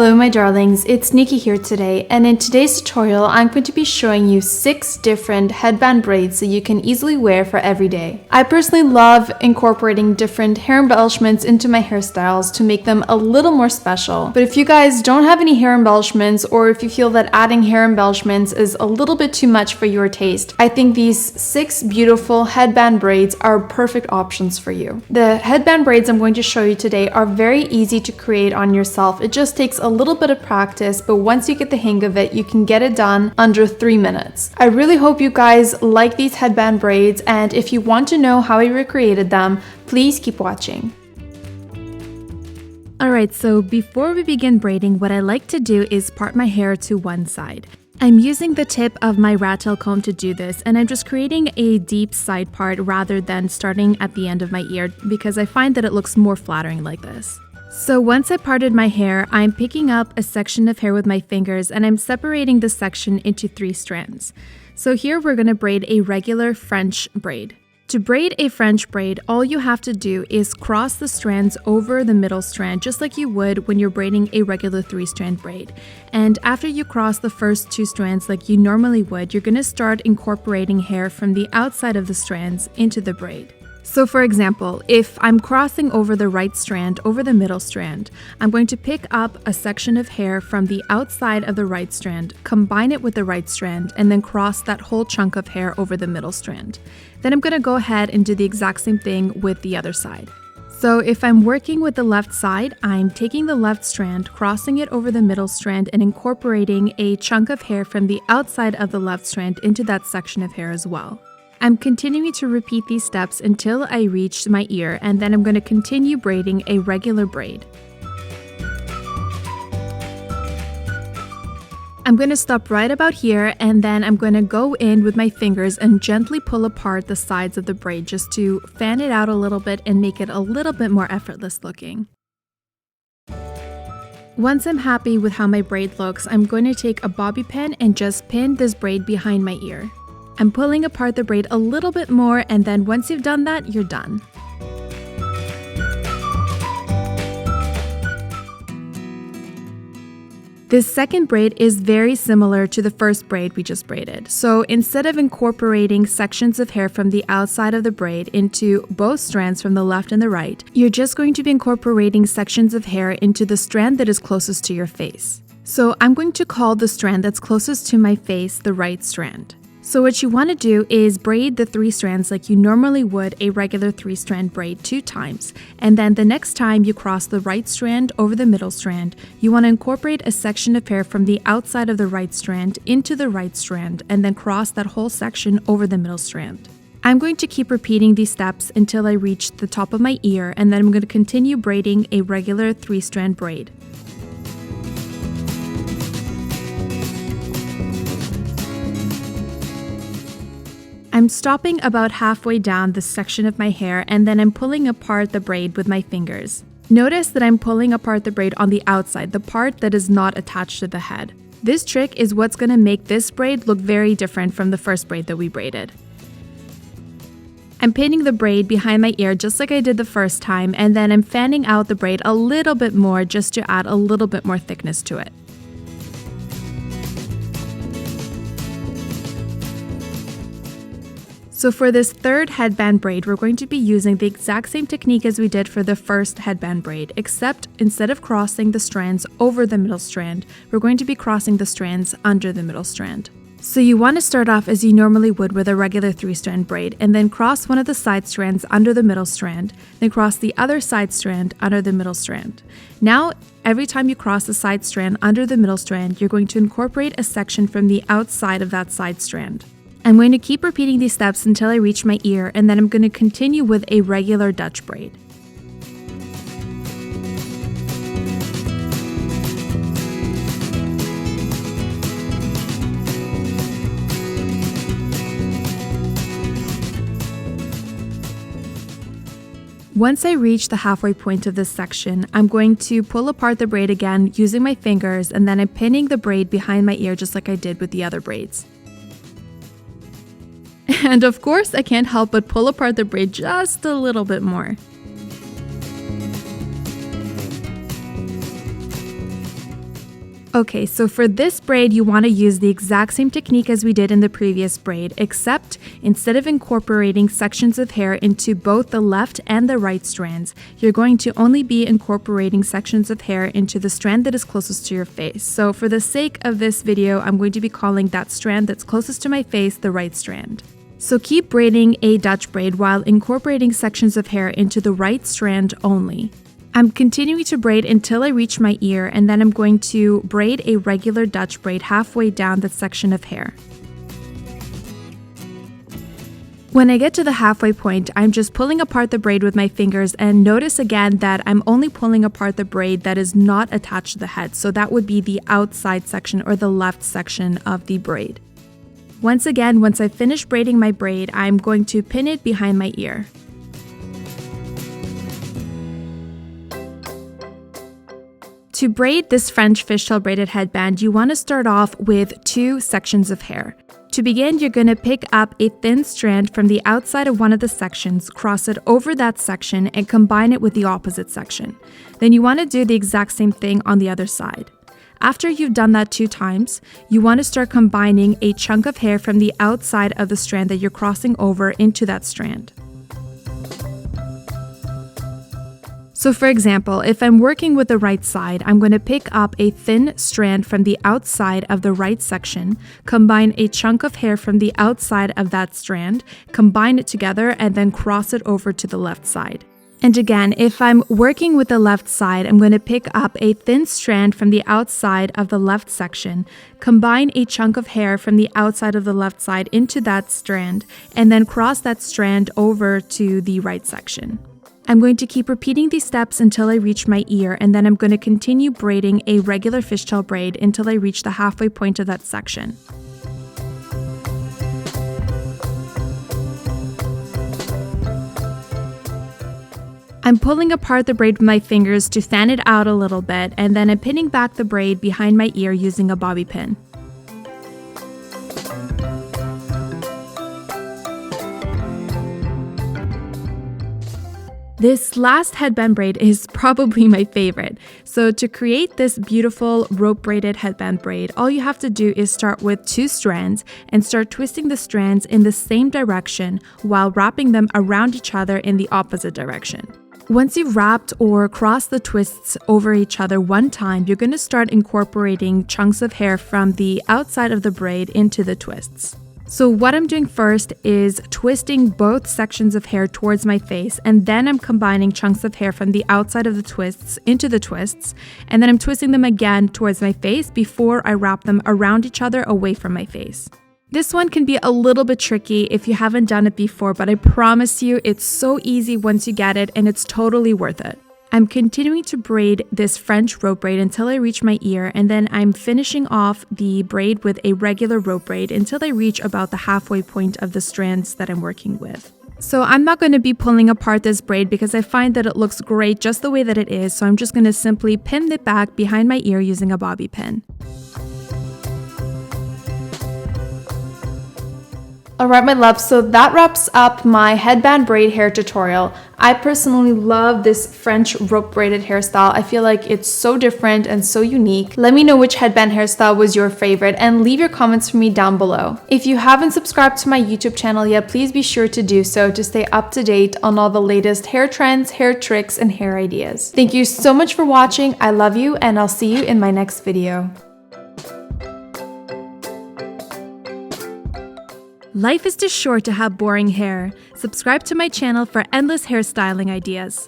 Hello my darlings, it's Niki here today, and in today's tutorial I'm going to be showing you 6 different headband braids that you can easily wear for every day. I personally love incorporating different hair embellishments into my hairstyles to make them a little more special. But if you guys don't have any hair embellishments, or if you feel that adding hair embellishments is a little bit too much for your taste, I think these 6 beautiful headband braids are perfect options for you. The headband braids I'm going to show you today are very easy to create on yourself. It just takes a little bit of practice, but once you get the hang of it, you can get it done under 3 minutes. I really hope you guys like these headband braids, and if you want to know how I recreated them, please keep watching. Alright, so before we begin braiding, what I like to do is part my hair to one side. I'm using the tip of my rat tail comb to do this, and I'm just creating a deep side part rather than starting at the end of my ear because I find that it looks more flattering like this. So once I parted my hair, I'm picking up a section of hair with my fingers and I'm separating the section into 3 strands. So here we're going to braid a regular French braid. To braid a French braid, all you have to do is cross the strands over the middle strand just like you would when you're braiding a regular 3-strand braid. And after you cross the first 2 strands like you normally would, you're going to start incorporating hair from the outside of the strands into the braid. So for example, if I'm crossing over the right strand over the middle strand, I'm going to pick up a section of hair from the outside of the right strand, combine it with the right strand, and then cross that whole chunk of hair over the middle strand. Then I'm going to go ahead and do the exact same thing with the other side. So if I'm working with the left side, I'm taking the left strand, crossing it over the middle strand, and incorporating a chunk of hair from the outside of the left strand into that section of hair as well. I'm continuing to repeat these steps until I reach my ear, and then I'm going to continue braiding a regular braid. I'm going to stop right about here, and then I'm going to go in with my fingers and gently pull apart the sides of the braid just to fan it out a little bit and make it a little bit more effortless looking. Once I'm happy with how my braid looks, I'm going to take a bobby pin and just pin this braid behind my ear. I'm pulling apart the braid a little bit more, and then once you've done that, you're done. This second braid is very similar to the first braid we just braided. So instead of incorporating sections of hair from the outside of the braid into both strands from the left and the right, you're just going to be incorporating sections of hair into the strand that is closest to your face. So I'm going to call the strand that's closest to my face the right strand. So what you want to do is braid the 3 strands like you normally would a regular 3-strand braid 2 times. And then the next time you cross the right strand over the middle strand, you want to incorporate a section of hair from the outside of the right strand into the right strand, and then cross that whole section over the middle strand. I'm going to keep repeating these steps until I reach the top of my ear, and then I'm going to continue braiding a regular 3-strand braid. I'm stopping about halfway down this section of my hair, and then I'm pulling apart the braid with my fingers. Notice that I'm pulling apart the braid on the outside, the part that is not attached to the head. This trick is what's going to make this braid look very different from the first braid that we braided. I'm pinning the braid behind my ear just like I did the first time, and then I'm fanning out the braid a little bit more just to add a little bit more thickness to it. So for this third headband braid, we're going to be using the exact same technique as we did for the first headband braid, except instead of crossing the strands over the middle strand, we're going to be crossing the strands under the middle strand. So you want to start off as you normally would with a regular 3-strand braid, and then cross one of the side strands under the middle strand, then cross the other side strand under the middle strand. Now, every time you cross the side strand under the middle strand, you're going to incorporate a section from the outside of that side strand. I'm going to keep repeating these steps until I reach my ear, and then I'm going to continue with a regular Dutch braid. Once I reach the halfway point of this section, I'm going to pull apart the braid again using my fingers, and then I'm pinning the braid behind my ear just like I did with the other braids. And of course, I can't help but pull apart the braid just a little bit more. Okay, so for this braid, you want to use the exact same technique as we did in the previous braid, except instead of incorporating sections of hair into both the left and the right strands, you're going to only be incorporating sections of hair into the strand that is closest to your face. So for the sake of this video, I'm going to be calling that strand that's closest to my face the right strand. So keep braiding a Dutch braid while incorporating sections of hair into the right strand only. I'm continuing to braid until I reach my ear, and then I'm going to braid a regular Dutch braid halfway down that section of hair. When I get to the halfway point, I'm just pulling apart the braid with my fingers, and notice again that I'm only pulling apart the braid that is not attached to the head, so that would be the outside section or the left section of the braid. Once again, once I finish braiding my braid, I'm going to pin it behind my ear. To braid this French fishtail braided headband, you want to start off with 2 sections of hair. To begin, you're going to pick up a thin strand from the outside of one of the sections, cross it over that section, and combine it with the opposite section. Then you want to do the exact same thing on the other side. After you've done that 2 times, you want to start combining a chunk of hair from the outside of the strand that you're crossing over into that strand. So for example, if I'm working with the right side, I'm going to pick up a thin strand from the outside of the right section, combine a chunk of hair from the outside of that strand, combine it together, and then cross it over to the left side. And again, if I'm working with the left side, I'm going to pick up a thin strand from the outside of the left section, combine a chunk of hair from the outside of the left side into that strand, and then cross that strand over to the right section. I'm going to keep repeating these steps until I reach my ear, and then I'm going to continue braiding a regular fishtail braid until I reach the halfway point of that section. I'm pulling apart the braid with my fingers to fan it out a little bit, and then I'm pinning back the braid behind my ear using a bobby pin. This last headband braid is probably my favorite. So to create this beautiful rope braided headband braid, all you have to do is start with 2 strands and start twisting the strands in the same direction while wrapping them around each other in the opposite direction. Once you've wrapped or crossed the twists over each other 1 time, you're going to start incorporating chunks of hair from the outside of the braid into the twists. So what I'm doing first is twisting both sections of hair towards my face, and then I'm combining chunks of hair from the outside of the twists into the twists, and then I'm twisting them again towards my face before I wrap them around each other away from my face. This one can be a little bit tricky if you haven't done it before, but I promise you it's so easy once you get it, and it's totally worth it. I'm continuing to braid this French rope braid until I reach my ear, and then I'm finishing off the braid with a regular rope braid until I reach about the halfway point of the strands that I'm working with. So I'm not going to be pulling apart this braid because I find that it looks great just the way that it is, so I'm just going to simply pin it back behind my ear using a bobby pin. Alright my loves, so that wraps up my headband braid hair tutorial. I personally love this French rope braided hairstyle. I feel like it's so different and so unique. Let me know which headband hairstyle was your favorite and leave your comments for me down below. If you haven't subscribed to my YouTube channel yet, please be sure to do so to stay up to date on all the latest hair trends, hair tricks, and hair ideas. Thank you so much for watching. I love you, and I'll see you in my next video. Life is too short to have boring hair. Subscribe to my channel for endless hairstyling ideas.